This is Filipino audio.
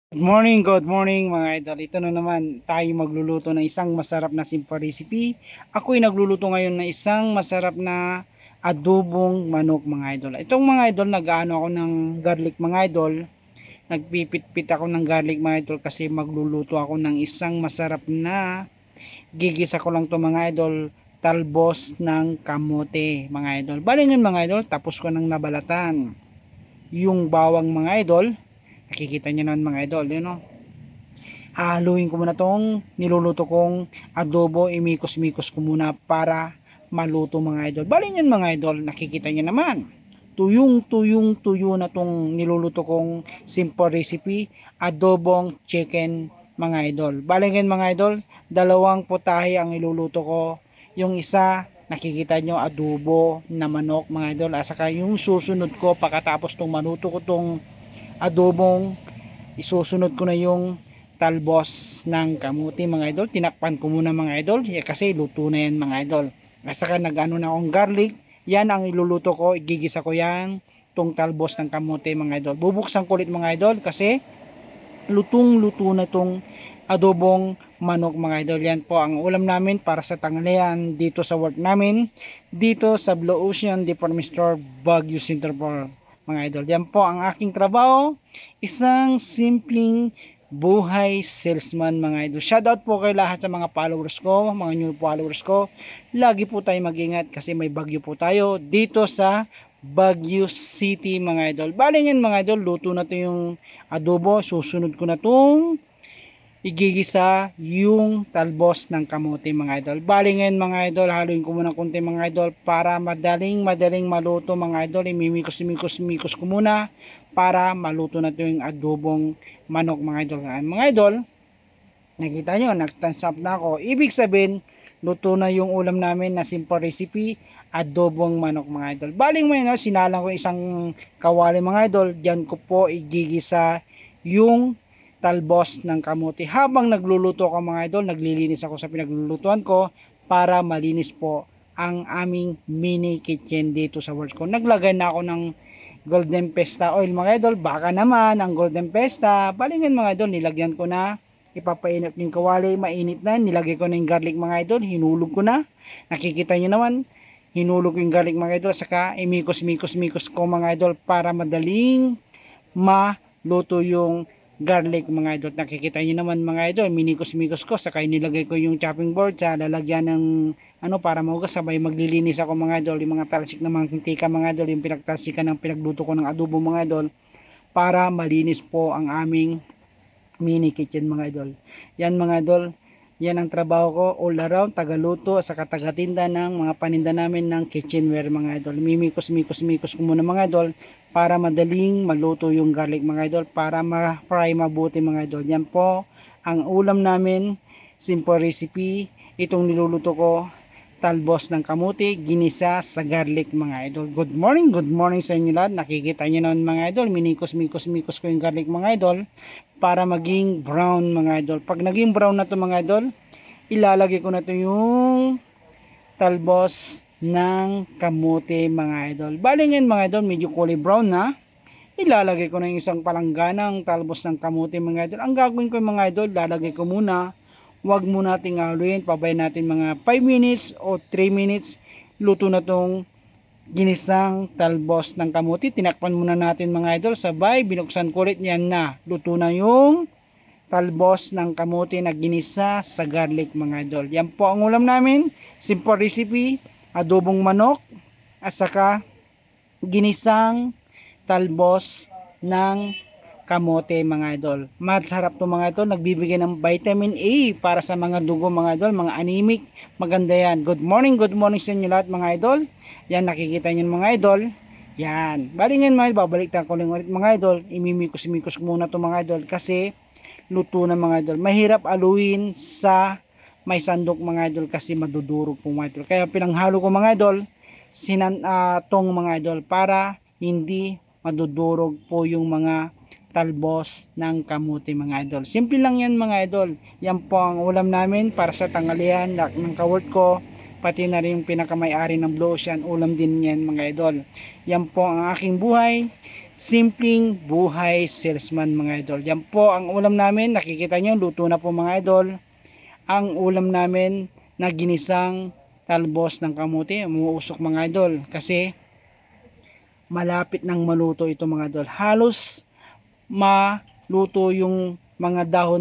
Good morning mga idol. Ito na naman tayo magluluto ng isang masarap na simple recipe. Ako'y nagluluto ngayon ng isang masarap na adobong manok mga idol. Itong mga idol, nag-aano ako ng garlic mga idol. Nagpipit-pit ako ng garlic mga idol kasi magluluto ako ng isang masarap na gigisa ko lang to mga idol. Talbos ng kamote mga idol. Balingan mga idol, tapos ko nang nabalatan yung bawang mga idol. Nakikita nyo naman mga idol, yun o. Hahaluin ko muna tong niluluto kong adobo, imikos-mikos ko muna para maluto mga idol. Bali yan mga idol, nakikita nyo naman. Tuyo na tong niluluto kong simple recipe, adobong chicken mga idol. Bali yan mga idol, dalawang putahe ang iluluto ko. Yung isa, nakikita nyo adobo na manok mga idol. Saka yung susunod ko, pagkatapos tong maluto ko tong adobong, isusunod ko na yung talbos ng kamuti mga idol. Tinakpan ko muna mga idol kasi luto na yan mga idol. At saka nag-ano na akong garlic, yan ang iluluto ko, igigisa ko yan tong talbos ng kamuti mga idol. Bubuksan ko ulit mga idol kasi lutong luto na tong adobong manok mga idol. Yan po ang ulam namin para sa tanghalian dito sa work namin, dito sa Blue Ocean Department Store, Baguio Center po mga idol. Yan po ang aking trabaho, isang simpleng buhay salesman mga idol. Shoutout po kay lahat sa mga followers ko, mga new followers ko. Lagi po tayo mag-ingat kasi may bagyo po tayo dito sa Baguio City mga idol. Bali yan mga idol, luto na to yung adobo. Susunod ko na tong igigisa yung talbos ng kamote mga idol. Bali ngayon mga idol, haluin ko muna konti mga idol para madaling maluto mga idol. Imimikos ko muna para maluto na ito yung adobong manok mga idol. Mga idol, nakita nyo, nag-thumbs up na ako. Ibig sabihin, luto na yung ulam namin na simple recipe, adobong manok mga idol. Baling mo yun, sinalang ko isang kawali mga idol. Diyan ko po igigisa yung talbos ng kamote. Habang nagluluto ko mga idol, naglilinis ako sa pinaglulutuan ko para malinis po ang aming mini kitchen dito sa work ko. Naglagay na ako ng Golden Pesta oil mga idol. Baka naman ang Golden Pesta, balingan mga idol, nilagyan ko na. Ipapainit yung kawali, mainit na. Nilagay ko na yung garlic mga idol, hinulog ko na. Nakikita nyo naman, hinulog ko yung garlic mga idol. Saka imikos-mikos ko mga idol para madaling maluto yung garlic mga idol. Nakikita nyo naman mga idol, minikos-mikos ko. Saka nilagay ko yung chopping board sa lalagyan ng para mahugas. Sabay maglilinis ako mga idol. Yung mga talsik na mantika mga idol, yung pinagtalsikan ng pinagluto ko ng adobo mga idol, para malinis po ang aming mini kitchen mga idol. Yan mga idol, yan ang trabaho ko all around, tagaluto sa katagatinda ng mga paninda namin ng kitchenware mga idol. Mimikos ko muna mga idol para madaling maluto yung garlic mga idol, para ma-fry mabuti mga idol. Yan po ang ulam namin, simple recipe. Itong niluluto ko, talbos ng kamuti, ginisa sa garlic mga idol. Good morning sa inyo lahat. Nakikita nyo naman mga idol, minikos ko yung garlic mga idol para maging brown mga idol. Pag naging brown na to mga idol, ilalagay ko na to yung talbos ng kamote mga idol. Bali yan mga idol, medyo kulay brown na. Ilalagay ko na yung isang palangganang talbos ng kamote mga idol. Ang gagawin ko mga idol, lalagay ko muna. Huwag muna natin haluin, pabayan natin mga 5 minutes o 3 minutes. Luto na tong ginisang talbos ng kamote. Tinakpan muna natin mga idol, sabay binuksan ko ulit, yan na. Luto na yung talbos ng kamote na ginisa sa garlic mga idol. Yan po ang ulam namin, simple recipe, adobong manok at saka ginisang talbos ng kamote mga idol. Masarap to mga idol, nagbibigay ng vitamin A para sa mga dugo mga idol, mga anemic, maganda yan. Good morning sa inyo lahat mga idol. Yan, nakikita nyo mga idol. Yan, bali nga mga idol, babaliktad ko lang ulit mga idol. Imimikos muna to mga idol kasi luto na mga idol. Mahirap aluin sa may sandok mga idol kasi madudurog po mga idol. Kaya pinanghalo ko mga idol, tong mga idol para hindi madudurog po yung mga talbos ng kamuti mga idol. Simple lang yan mga idol. Yan po ang ulam namin para sa tanghalian ng kawork ko. Pati na rin yung pinakamay-ari ng Blue Ocean, ulam din yan mga idol. Yan po ang aking buhay. Simpleng buhay salesman mga idol. Yan po ang ulam namin. Nakikita nyo, luto na po mga idol. Ang ulam namin na ginisang talbos ng kamuti. Umuusok mga idol. Kasi malapit nang maluto ito mga idol. Halos maluto yung mga dahon